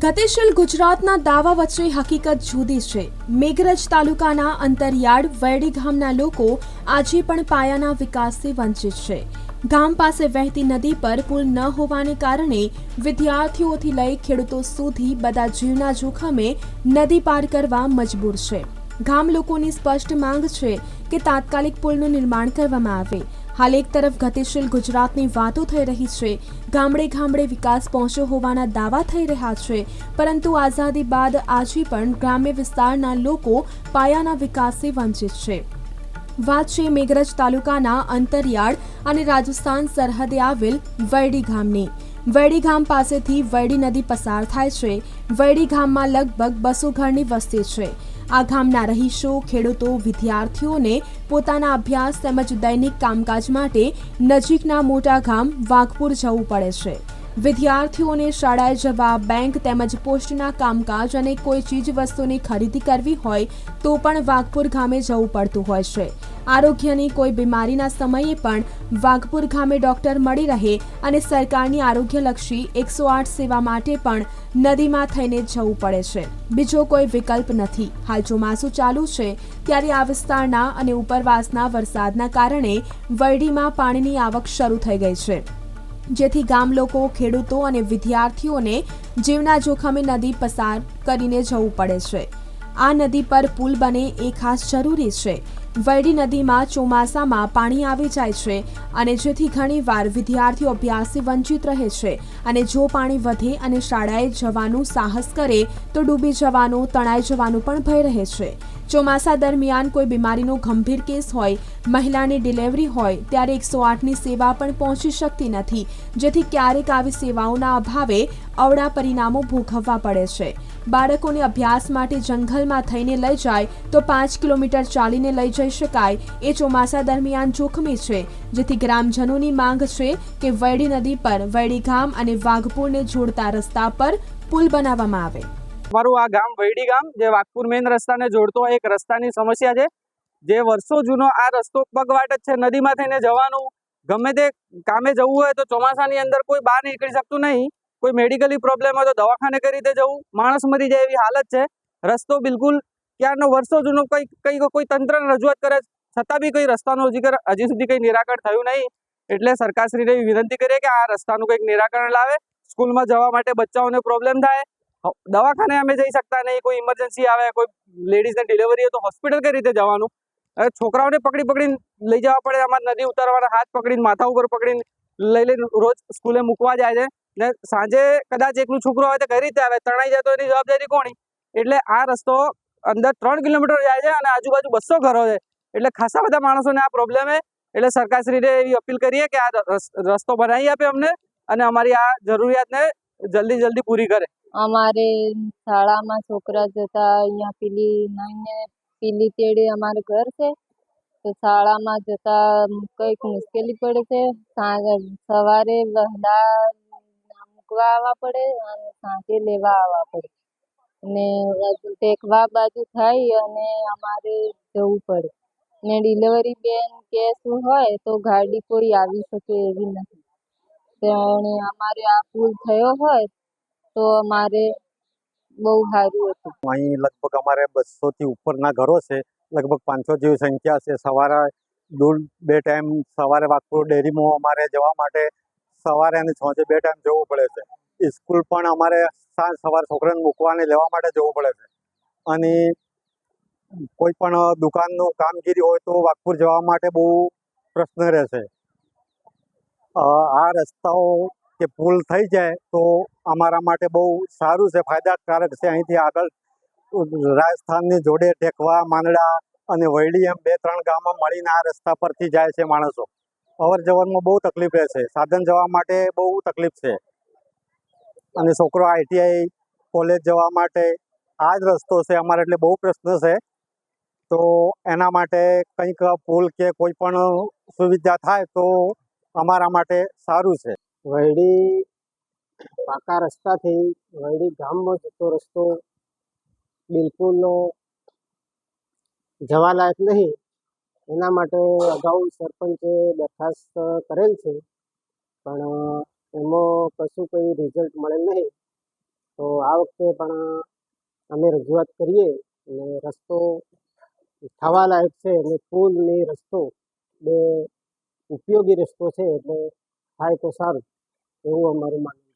ગતિશીલ ગુજરાતના દાવા વચ્ચે હકીકત જુદી છે। મેઘરજ તાલુકાના અંતરિયાળ વરડી ગામના લોકો આજે પણ પાયાના વિકાસથી વંચિત છે। ગામ પાસે વહેતી નદી પર પુલ ન હોવાને કારણે વિદ્યાર્થીઓથી લઈ ખેડૂતો સુધી બધા જીવના જોખમે નદી પાર કરવા મજબૂર છે। ગામ લોકોની સ્પષ્ટ માંગ છે કે તાત્કાલિક પુલનું નિર્માણ કરવામાં આવે। હાલ એક તરફ ગતિશીલ ગુજરાતની વાતો થઈ રહી છે, ગામડે ગામડે વિકાસ પહોંચ્યો હોવાના દાવા થઈ રહ્યા છે, પરંતુ આઝાદી બાદ આજે પણ ગ્રામ્ય વિસ્તારના લોકો પાયાના વિકાસથી વંચિત છે। વાત છે મેઘરજ તાલુકાના અંતરિયાળ અને રાજસ્થાન સરહદે આવેલ વરડી ગામની। વરડી ગામ પાસેથી વરડી નદી પસાર થાય છે। વરડી ગામમાં લગભગ 200 ઘરની વસ્તી છે। આ ગામના રહીશો, ખેડૂતો, વિદ્યાર્થીઓને પોતાના અભ્યાસ તેમજ દૈનિક કામકાજ માટે નજીકના મોટા ગામ વાઘપુર જવું પડે છે। વિદ્યાર્થીઓને શાળાએ જવા, બેંક તેમજ પોસ્ટના કામકાજ અને કોઈ ચીજ વસ્તુની ખરીદી કરવી હોય તો પણ વાઘપુર ગામે જવું પડતું હોય છે। આરોગ્યની કોઈ બીમારીના સમયે પણ વાઘપુર ગામે ડોક્ટર મળી રહે અને સરકારની આરોગ્યલક્ષી 108 સેવા માટે પણ નદીમાં થઈને જવું પડે છે। બીજો કોઈ વિકલ્પ નથી। હાલ ચોમાસું ચાલુ છે ત્યારે આ વિસ્તારના અને ઉપરવાસના વરસાદના કારણે વરડીમાં પાણીની આવક શરૂ થઈ ગઈ છે, જેથી ગામ લોકો, ખેડૂતો અને વિદ્યાર્થીઓને જીવના જોખમે નદી પસાર કરીને જવું પડે છે। આ નદી પર પુલ બને એ ખાસ જરૂરી છે। વરડી નદીમાં ચોમાસામાં પાણી આવી જાય છે અને જેથી ઘણીવાર વિદ્યાર્થીઓ અભ્યાસથી વંચિત રહે છે અને જો પાણી વધે અને શાળાએ જવાનું સાહસ કરે તો ડૂબી જવાનો, તણાઈ જવાનું પણ ભય રહે છે। ચોમાસા દરમિયાન કોઈ બીમારીનો ગંભીર કેસ હોય, મહિલાની ડિલિવરી હોય ત્યારે 108ની સેવા પણ પહોંચી શકતી નથી, જેથી ક્યારેક આવી સેવાઓના અભાવે અવળા પરિણામો ભોગવવા પડે છે। બાળકોને અભ્યાસ માટે જંગલમાં થઈને લઈ જાય તો 5 કિલોમીટર ચાલીને લઈ જઈ શકાય એ ચોમાસા દરમિયાન જોખમી છે, જેથી ગ્રામજનોની માંગ છે કે વરડી નદી પર વરડી ગામ અને વાઘપુરને જોડતા રસ્તા પર પુલ બનાવવામાં આવે। અમારું આ ગામ વરડી ગામ જે વાઘપુર મેઇન રસ્તાને જોડતો એક રસ્તાની સમસ્યા છે, જે વર્ષો જૂનો આ રસ્તો પગવાટ જ છે। નદીમાં થઈને જવાનું, ગમે તે કામે જવું હોય તો ચોમાસાની અંદર કોઈ બહાર નીકળી શકતું નહીં। કોઈ મેડિકલી પ્રોબ્લેમ હોય તો દવાખાને કઈ રીતે જવું, માણસ મરી જાય એવી હાલત છે। રસ્તો બિલકુલ ક્યારનો વર્ષો જૂનો કોઈ તંત્રને રજૂઆત કરે છતાં બી કોઈ રસ્તાનું હજી સુધી કંઈ નિરાકરણ થયું નહીં। એટલે સરકારશ્રીને વિનંતી કરીએ કે આ રસ્તાનું કંઈક નિરાકરણ લાવે। સ્કૂલમાં જવા માટે બચ્ચાઓને પ્રોબ્લેમ થાય, દવાખાને અમે જઈ શકતા નહીં, કોઈ ઇમરજન્સી આવે, કોઈ લેડીઝને ડિલિવરી હોય તો હોસ્પિટલ કઈ રીતે જવાનું? હવે છોકરાઓને પકડીને લઈ જવા પડે। અમારે નદી ઉતારવાના હાથ પકડીને, માથા ઉપર પકડીને લઈને રોજ સ્કૂલે મૂકવા જાય છે ને સાંજે કદાચ એકલું છોકરો હોય તો કઈ રીતે આવે? તણાઈ જાય તો એની જવાબદારી કોની? એટલે આ રસ્તો અંદર 3 કિલોમીટર જાય છે અને આજુબાજુ 200 ઘરો છે, એટલે ખાસા બધા માણસોને આ પ્રોબ્લેમ છે। એટલે સરકારશ્રીને એવી અપીલ કરીએ કે આ રસ્તો બનાવી આપે અમને અને અમારી આ જરૂરિયાતને જલ્દી પૂરી કરે। અમારે શાળામાં છોકરા જતા અહીંયા પીલી તેડે અમારે ઘર છે, તો શાળામાં જતા કંઈક મુશ્કેલી પડે છે। સવારે વહેલા મૂકવા આવવા પડે અને સાંજે લેવા આવવા પડે ને ટેકવા બાજુ થાય અને અમારે જવું પડે ને ડિલિવરી બેન કે શું હોય તો ગાડી કોઈ આવી શકે એવી નથી। અને અમારે આ પુલ થયો હોય તો અમારે બહુ સારું હતું। અહીં લગભગ અમારે 200 થી ઉપરના ઘરો છે, લગભગ 500 જેવી સંખ્યા છે। સવારે બે ટાઈમ સવારે વાઘપુર ડેરીમાં અમારે જવા માટે સવારે અને સાંજે 2 ટાઈમ જવું પડે છે। સ્કૂલ પણ અમારે સવારે છોકરાને મૂકવાને લેવા માટે જવું પડે છે અને કોઈ પણ દુકાનનું કામગીરી હોય તો વાઘપુર જવા માટે બહુ પ્રશ્ન રહેશે। આ રસ્તાઓ કે પુલ થઈ જાય તો અમારા માટે બહુ સારું છે, ફાયદાકારક છે। અહીંથી આગળ રાજસ્થાનની જોડે ટેકવા, માંડળા અને વરડી એમ 2-3 ગામો મળીને આ રસ્તા પરથી જાય છે માણસો। અવર જવરમાં બહુ તકલીફ રહે છે, સાધન જવા માટે બહુ તકલીફ છે અને છોકરો ITI કોલેજ જવા માટે આ જ રસ્તો છે અમારે, એટલે બહુ પ્રશ્ન છે। તો એના માટે કંઈક પુલ કે કોઈ પણ સુવિધા થાય તો અમારા માટે સારું છે। વરડી પાકા રસ્તાથી વરડી ગામમાં જતો રસ્તો બિલકુલ જવાલાયક નહીં। એના માટે અગાઉ સરપંચે દરખાસ્ત કરેલ છે, પણ એમાં કશું કંઈ રિઝલ્ટ મળેલ નહીં। તો આ વખતે પણ અમે રજૂઆત કરીએ અને રસ્તો થવા લાયક છે અને પુલ ને રસ્તો બે ઉપયોગી રસ્તો છે એટલે થાય તો સારું એવું અમારું માનવું છે.